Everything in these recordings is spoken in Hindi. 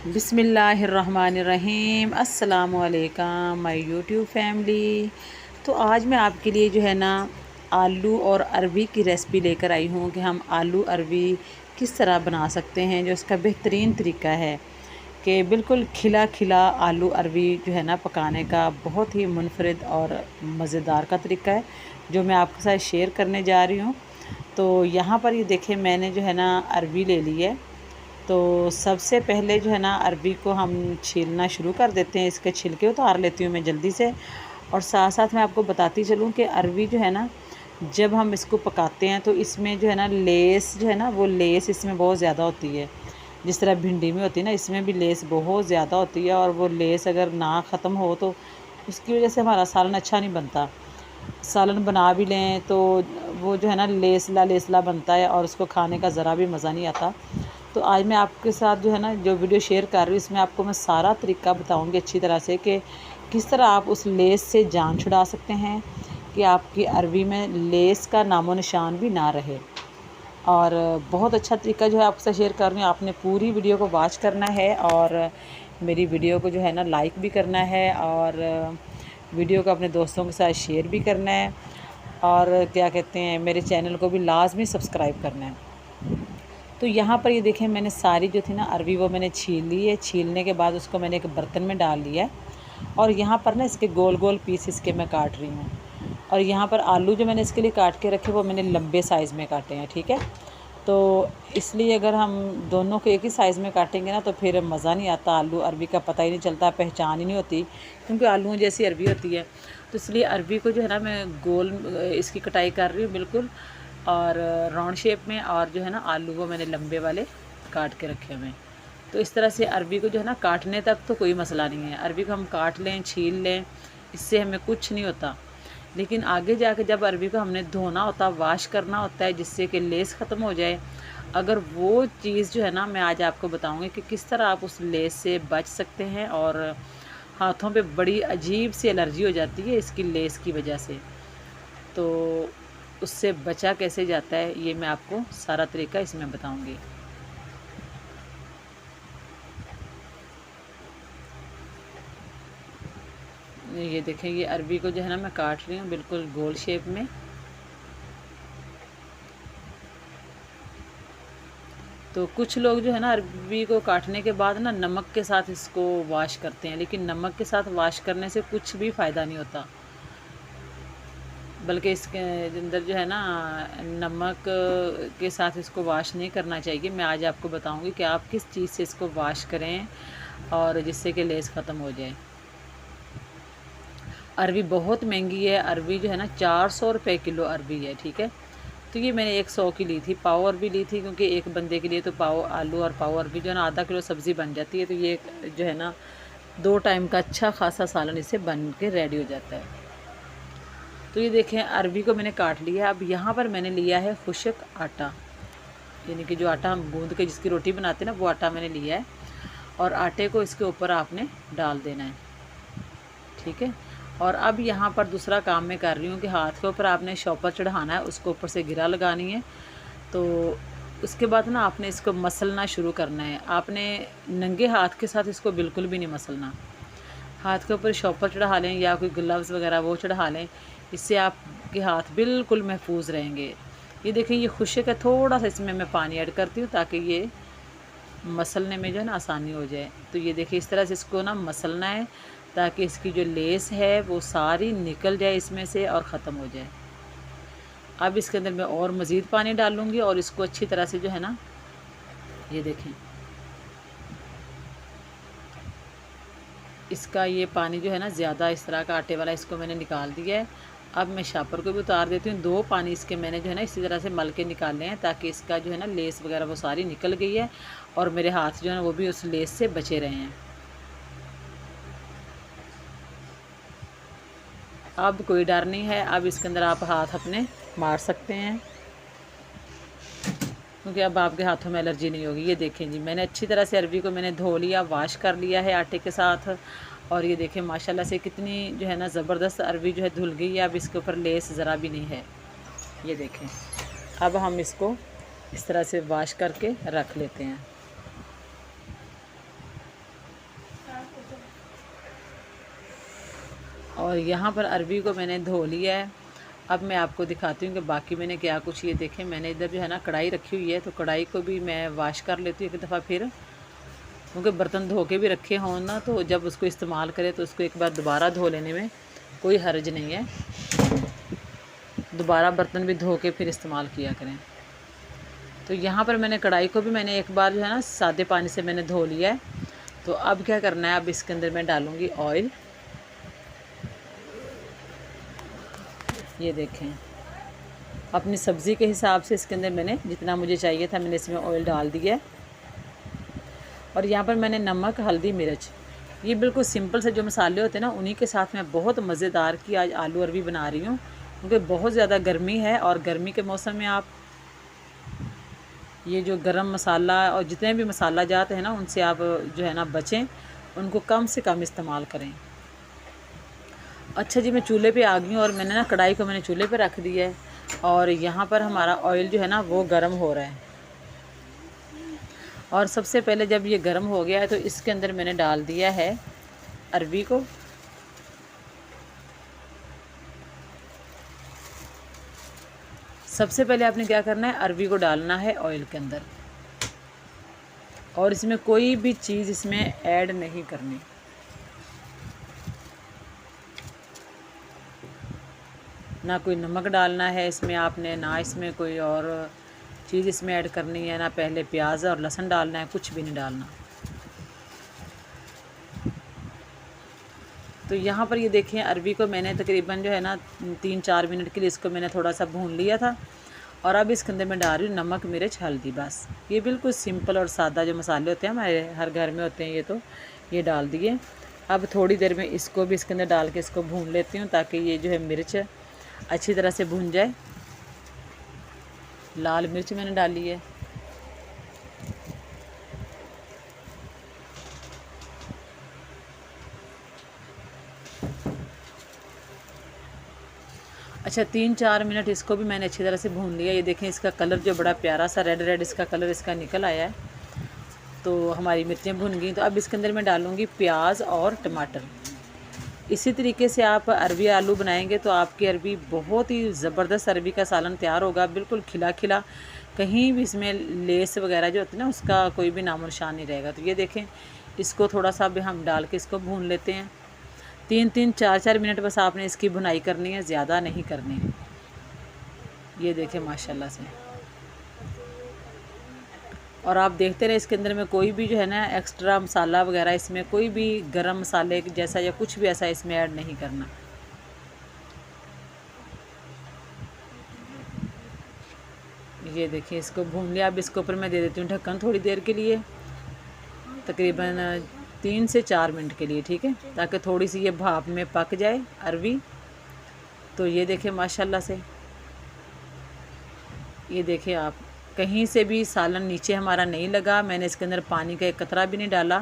बिस्मिल्लाहिर्रहमानिर्रहीम। अस्सलामुअलैकुम माय यूट्यूब फैमिली। तो आज मैं आपके लिए जो है ना आलू और अरबी की रेसिपी लेकर आई हूँ कि हम आलू अरबी किस तरह बना सकते हैं। जो इसका बेहतरीन तरीका है कि बिल्कुल खिला खिला आलू अरबी जो है ना पकाने का बहुत ही मुनफरिद और मज़ेदार का तरीका है, जो मैं आपके साथ शेयर करने जा रही हूँ। तो यहाँ पर ये देखें, मैंने जो है ना अरबी ले ली है। तो सबसे पहले जो है ना अरबी को हम छीलना शुरू कर देते हैं। इसके छिलके उतार लेती हूँ मैं जल्दी से। और साथ साथ मैं आपको बताती चलूँ कि अरबी जो है ना, जब हम इसको पकाते हैं तो इसमें जो है ना लेस जो है ना, वो लेस इसमें बहुत ज़्यादा होती है। जिस तरह भिंडी में होती है ना, इसमें भी लेस बहुत ज़्यादा होती है। और वो लेस अगर ना ख़त्म हो तो उसकी वजह से हमारा सालन अच्छा नहीं बनता। सालन बना भी लें तो वो जो है ना लेसला लेसला बनता है और उसको खाने का ज़रा भी मज़ा नहीं आता। तो आज मैं आपके साथ जो है ना जो वीडियो शेयर कर रही हूँ, इसमें आपको मैं सारा तरीका बताऊँगी अच्छी तरह से कि किस तरह आप उस लेस से जान छुड़ा सकते हैं कि आपकी अरबी में लेस का नामो निशान भी ना रहे। और बहुत अच्छा तरीका जो है आपसे शेयर कर रही हूँ। आपने पूरी वीडियो को वॉच करना है और मेरी वीडियो को जो है ना लाइक भी करना है और वीडियो को अपने दोस्तों के साथ शेयर भी करना है। और क्या कहते हैं, मेरे चैनल को भी लाजमी सब्सक्राइब करना है। तो यहाँ पर ये देखें, मैंने सारी जो थी ना अरबी वो मैंने छील ली है। छीलने के बाद उसको मैंने एक बर्तन में डाल लिया है। और यहाँ पर ना इसके गोल गोल पीस इसके मैं काट रही हूँ। और यहाँ पर आलू जो मैंने इसके लिए काट के रखे वो मैंने लंबे साइज़ में काटे हैं, ठीक है। तो इसलिए अगर हम दोनों को एक ही साइज़ में काटेंगे ना तो फिर मज़ा नहीं आता। आलू अरबी का पता ही नहीं चलता, पहचान ही नहीं होती, क्योंकि आलूओं जैसी अरबी होती है। तो इसलिए अरबी को जो है ना मैं गोल इसकी कटाई कर रही हूँ बिल्कुल, और राउंड शेप में। और जो है ना आलू को मैंने लंबे वाले काट के रखे हुए हैं। तो इस तरह से अरबी को जो है ना काटने तक तो कोई मसला नहीं है। अरबी को हम काट लें, छील लें, इससे हमें कुछ नहीं होता। लेकिन आगे जाके जब अरबी को हमने धोना होता, वाश करना होता है, जिससे कि लेस ख़त्म हो जाए, अगर वो चीज़ जो है ना, मैं आज आपको बताऊंगी कि किस तरह आप उस लेस से बच सकते हैं। और हाथों पे बड़ी अजीब सी एलर्जी हो जाती है इसकी लेस की वजह से। तो उससे बचा कैसे जाता है, ये मैं आपको सारा तरीका इसमें बताऊंगी। ये देखें, ये अरबी को जो है ना मैं काट रही हूँ बिल्कुल गोल शेप में। तो कुछ लोग जो है ना अरबी को काटने के बाद ना नमक के साथ इसको वॉश करते हैं, लेकिन नमक के साथ वॉश करने से कुछ भी फ़ायदा नहीं होता। बल्कि इसके अंदर जो है ना नमक के साथ इसको वॉश नहीं करना चाहिए। मैं आज आपको बताऊंगी कि आप किस चीज़ से इसको वॉश करें और जिससे कि लेस ख़त्म हो जाए। अरबी बहुत महंगी है। अरबी जो है ना 400 रुपये किलो अरबी है, ठीक है। तो ये मैंने 100 की ली थी, पाव अरबी ली थी, क्योंकि एक बंदे के लिए तो पाव आलू और पाव अरबी जो है ना आधा किलो सब्ज़ी बन जाती है। तो ये जो है ना 2 टाइम का अच्छा खासा सालन इससे बन के रेडी हो जाता है। तो ये देखें, अरबी को मैंने काट लिया। अब यहाँ पर मैंने लिया है खुशक आटा, यानी कि जो आटा हम गूंद के जिसकी रोटी बनाते हैं ना, वो आटा मैंने लिया है। और आटे को इसके ऊपर आपने डाल देना है, ठीक है। और अब यहाँ पर दूसरा काम मैं कर रही हूँ कि हाथ के ऊपर आपने शॉपर चढ़ाना है, उसको ऊपर से गिरा लगानी है। तो उसके बाद ना आपने इसको मसलना शुरू करना है। आपने नंगे हाथ के साथ इसको बिल्कुल भी नहीं मसलना। हाथ के ऊपर शॉपर चढ़ा लें या कोई ग्लव्स वगैरह वो चढ़ा लें, इससे आपके हाथ बिल्कुल महफूज रहेंगे। ये देखिए, ये खुशक है, थोड़ा सा इसमें मैं पानी ऐड करती हूँ ताकि ये मसलने में जो है ना आसानी हो जाए। तो ये देखिए, इस तरह से इसको ना मसलना है ताकि इसकी जो लेस है वो सारी निकल जाए इसमें से और ख़त्म हो जाए। अब इसके अंदर मैं और मज़ीद पानी डालूँगी और इसको अच्छी तरह से जो है ना, ये देखें, इसका ये पानी जो है ना ज़्यादा इस तरह का आटे वाला, इसको मैंने निकाल दिया है। अब मैं शापर को भी उतार देती हूँ। 2 पानी इसके मैंने जो है ना इसी तरह से मल के निकाले हैं ताकि इसका जो है ना लेस वगैरह वो सारी निकल गई है और मेरे हाथ जो है ना वो भी उस लेस से बचे रहे हैं। अब कोई डर नहीं है। अब इसके अंदर आप हाथ अपने मार सकते हैं, क्योंकि अब आपके हाथों में एलर्जी नहीं होगी। ये देखें जी, मैंने अच्छी तरह से अरबी को मैंने धो लिया, वाश कर लिया है आटे के साथ। और ये देखें माशाल्लाह से कितनी जो है ना ज़बरदस्त अरबी जो है धुल गई है। अब इसके ऊपर लेस ज़रा भी नहीं है, ये देखें। अब हम इसको इस तरह से वाश करके रख लेते हैं। और यहाँ पर अरबी को मैंने धो लिया है। अब मैं आपको दिखाती हूँ कि बाकी मैंने क्या कुछ, ये देखें मैंने इधर जो है ना कढ़ाई रखी हुई है, तो कढ़ाई को भी मैं वाश कर लेती हूँ एक दफ़ा फिर, क्योंकि बर्तन धो के भी रखे हों ना तो जब उसको इस्तेमाल करें तो उसको एक बार दोबारा धो लेने में कोई हर्ज नहीं है। दोबारा बर्तन भी धो के फिर इस्तेमाल किया करें। तो यहाँ पर मैंने कढ़ाई को भी मैंने एक बार जो है ना सादे पानी से मैंने धो लिया है। तो अब क्या करना है, अब इसके अंदर मैं डालूँगी ऑयल। ये देखें अपनी सब्ज़ी के हिसाब से इसके अंदर मैंने जितना मुझे चाहिए था मैंने इसमें ऑयल डाल दिया है। और यहाँ पर मैंने नमक, हल्दी, मिर्च, ये बिल्कुल सिंपल से जो मसाले होते हैं ना उन्हीं के साथ मैं बहुत मज़ेदार की आज आलू अरबी बना रही हूँ, क्योंकि बहुत ज़्यादा गर्मी है और गर्मी के मौसम में आप ये जो गरम मसाला और जितने भी मसाला जाते हैं ना उनसे आप जो है ना बचें, उनको कम से कम इस्तेमाल करें। अच्छा जी, मैं चूल्हे पे आ गई हूँ और मैंने ना कढ़ाई को मैंने चूल्हे पे रख दिया है और यहाँ पर हमारा ऑयल जो है ना वो गर्म हो रहा है। और सबसे पहले जब ये गर्म हो गया है तो इसके अंदर मैंने डाल दिया है अरबी को। सबसे पहले आपने क्या करना है, अरबी को डालना है ऑयल के अंदर और इसमें कोई भी चीज़ इसमें ऐड नहीं करनी। ना कोई नमक डालना है इसमें आपने, ना इसमें कोई और चीज़ इसमें ऐड करनी है, ना पहले प्याज और लहसुन डालना है, कुछ भी नहीं डालना। तो यहाँ पर ये देखें अरबी को मैंने तकरीबन जो है ना 3-4 मिनट के लिए इसको मैंने थोड़ा सा भून लिया था। और अब इसके अंदर मैं डाल रही हूँ नमक, मिर्च, हल्दी। बस ये बिल्कुल सिंपल और सादा जो मसाले होते हैं हमारे हर घर में होते हैं, ये तो ये डाल दिए। अब थोड़ी देर में इसको भी इसके अंदर डाल के इसको भून लेती हूँ ताकि ये जो है मिर्च अच्छी तरह से भून जाए। लाल मिर्च मैंने डाली है। अच्छा 3-4 मिनट इसको भी मैंने अच्छी तरह से भून लिया। ये देखें इसका कलर जो बड़ा प्यारा सा रेड रेड इसका कलर इसका निकल आया है। तो हमारी मिर्चें भुन गई। तो अब इसके अंदर मैं डालूँगी प्याज और टमाटर। इसी तरीके से आप अरबी आलू बनाएंगे तो आपकी अरबी बहुत ही ज़बरदस्त अरबी का सालन तैयार होगा, बिल्कुल खिला खिला, कहीं भी इसमें लेस वगैरह जो होती है ना उसका कोई भी नामो निशान नहीं रहेगा। तो ये देखें इसको थोड़ा सा भी हम डाल के इसको भून लेते हैं। 3-3, 4-4 मिनट बस आपने इसकी भुनाई करनी है, ज़्यादा नहीं करनी है। ये देखें माशाल्लाह से। और आप देखते रहे इसके अंदर में कोई भी जो है ना एक्स्ट्रा मसाला वगैरह, इसमें कोई भी गरम मसाले जैसा या कुछ भी ऐसा इसमें ऐड नहीं करना। ये देखिए इसको भून लिया। अब इसके ऊपर मैं दे देती हूँ ढक्कन थोड़ी देर के लिए, तकरीबन 3 से 4 मिनट के लिए, ठीक है, ताकि थोड़ी सी ये भाप में पक जाए अरबी। तो ये देखिए माशाल्लाह से, ये देखिए आप कहीं से भी सालन नीचे हमारा नहीं लगा। मैंने इसके अंदर पानी का एक कतरा भी नहीं डाला,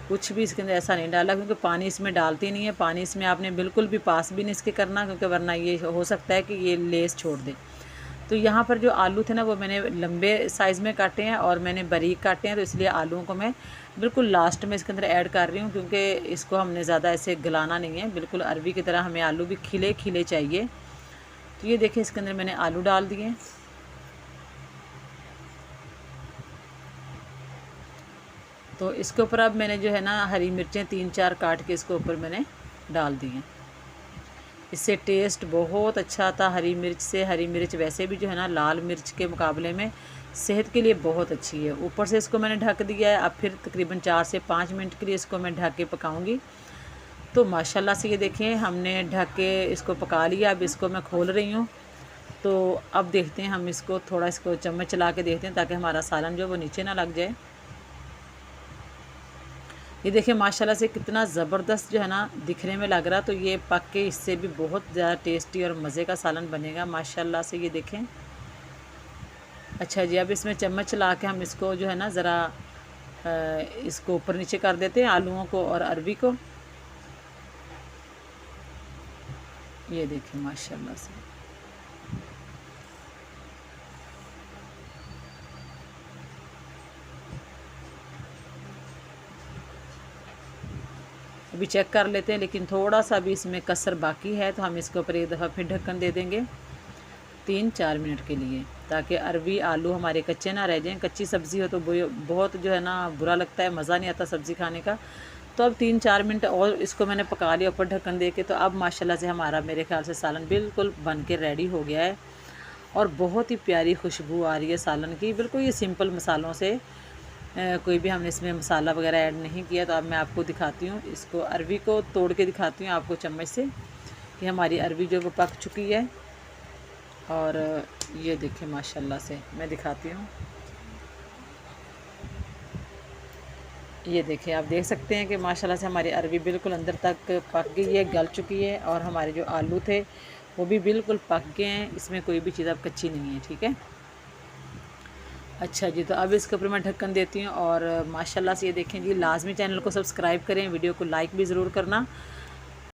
कुछ भी इसके अंदर ऐसा नहीं डाला, क्योंकि पानी इसमें डालती नहीं है। पानी इसमें आपने बिल्कुल भी पास भी नहीं इसके करना, क्योंकि वरना ये हो सकता है कि ये लेस छोड़ दे। तो यहाँ पर जो आलू थे ना वो मैंने लंबे साइज़ में काटे हैं और मैंने बारीक काटे हैं, तो इसलिए आलूओं को मैं बिल्कुल लास्ट में इसके अंदर ऐड कर रही हूँ, क्योंकि इसको हमने ज़्यादा ऐसे गलाना नहीं है, बिल्कुल अरबी की तरह हमें आलू भी खिले खिले चाहिए। तो ये देखिए इसके अंदर मैंने आलू डाल दिए। तो इसके ऊपर अब मैंने जो है ना हरी मिर्चें 3-4 काट के इसके ऊपर मैंने डाल दी हैं। इससे टेस्ट बहुत अच्छा आता हरी मिर्च से। हरी मिर्च वैसे भी जो है ना लाल मिर्च के मुकाबले में सेहत के लिए बहुत अच्छी है। ऊपर से इसको मैंने ढक दिया है। अब फिर तकरीबन 4 से 5 मिनट के लिए इसको मैं ढक के पकाऊंगी। तो माशाल्लाह से ये देखें हमने ढक के इसको पका लिया। अब इसको मैं खोल रही हूँ। तो अब देखते हैं हम इसको थोड़ा इसको चम्मच चला के देखते हैं ताकि हमारा सालन जो वो नीचे ना लग जाए। ये देखिए माशाल्लाह से कितना ज़बरदस्त जो है ना दिखने में लग रहा। तो ये पक के इससे भी बहुत ज़्यादा टेस्टी और मज़े का सालन बनेगा माशाल्लाह से। ये देखें। अच्छा जी, अब इसमें चम्मच चला के हम इसको जो है ना ज़रा इसको ऊपर नीचे कर देते हैं आलूओं को और अरबी को। ये देखें माशाल्लाह से। अभी चेक कर लेते हैं, लेकिन थोड़ा सा भी इसमें कसर बाकी है, तो हम इसके ऊपर एक दफ़ा फिर ढक्कन दे देंगे 3-4 मिनट के लिए, ताकि अरवी आलू हमारे कच्चे ना रह जाएं। कच्ची सब्ज़ी हो तो बहुत जो है ना बुरा लगता है, मज़ा नहीं आता सब्ज़ी खाने का। तो अब 3-4 मिनट और इसको मैंने पका लिया ऊपर ढक्कन दे के। तो अब माशाल्लाह से हमारा मेरे ख्याल से सालन बिल्कुल बन के रेडी हो गया है और बहुत ही प्यारी खुशबू आ रही है सालन की। बिल्कुल ये सिंपल मसालों से, कोई भी हमने इसमें मसाला वगैरह ऐड नहीं किया। तो अब मैं आपको दिखाती हूँ, इसको अरवी को तोड़ के दिखाती हूँ आपको चम्मच से कि हमारी अरवी जो वो पक चुकी है। और ये देखिए माशाल्लाह से मैं दिखाती हूँ, ये देखिए आप देख सकते हैं कि माशाल्लाह से हमारी अरवी बिल्कुल अंदर तक पक गई है, गल चुकी है। और हमारे जो आलू थे वो भी बिल्कुल पक गए हैं, इसमें कोई भी चीज़ अब कच्ची नहीं है। ठीक है, अच्छा जी। तो अब इसके ऊपर मैं ढक्कन देती हूँ। और माशाल्लाह से ये देखें जी, लाजमी चैनल को सब्सक्राइब करें, वीडियो को लाइक भी ज़रूर करना।